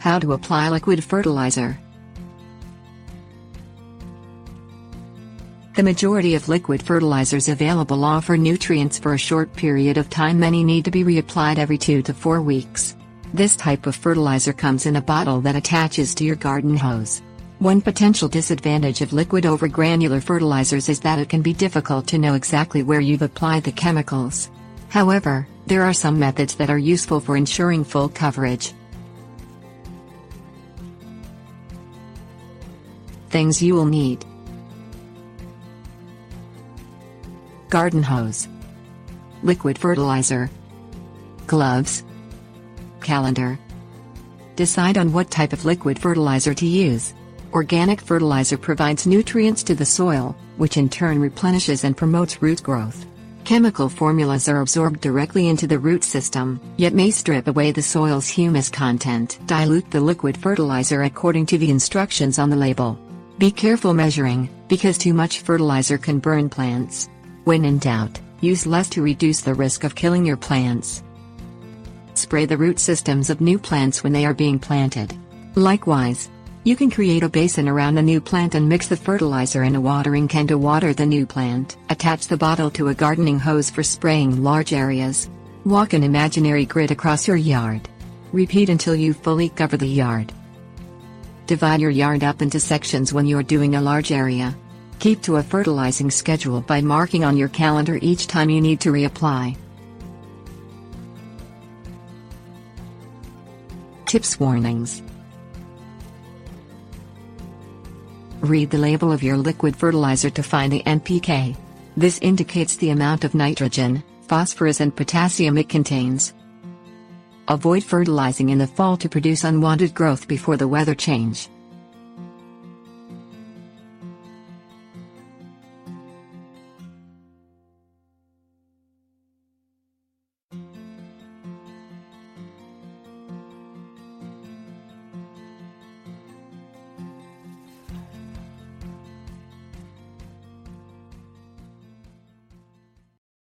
How to apply liquid fertilizer. The majority of liquid fertilizers available offer nutrients for a short period of time. Many need to be reapplied every 2 to 4 weeks. This type of fertilizer comes in a bottle that attaches to your garden hose. One potential disadvantage of liquid over granular fertilizers is that it can be difficult to know exactly where you've applied the chemicals. However, there are some methods that are useful for ensuring full coverage. Things you will need: garden hose, liquid fertilizer, gloves, calendar. Decide on what type of liquid fertilizer to use. Organic fertilizer provides nutrients to the soil, which in turn replenishes and promotes root growth. Chemical formulas are absorbed directly into the root system, yet may strip away the soil's humus content. Dilute the liquid fertilizer according to the instructions on the label. Be careful measuring, because too much fertilizer can burn plants. When in doubt, use less to reduce the risk of killing your plants. Spray the root systems of new plants when they are being planted. Likewise, you can create a basin around a new plant and mix the fertilizer in a watering can to water the new plant. Attach the bottle to a gardening hose for spraying large areas. Walk an imaginary grid across your yard. Repeat until you fully cover the yard. Divide your yard up into sections when you're doing a large area. Keep to a fertilizing schedule by marking on your calendar each time you need to reapply. Tips: warnings. Read the label of your liquid fertilizer to find the NPK. This indicates the amount of nitrogen, phosphorus and potassium it contains. Avoid fertilizing in the fall to produce unwanted growth before the weather change.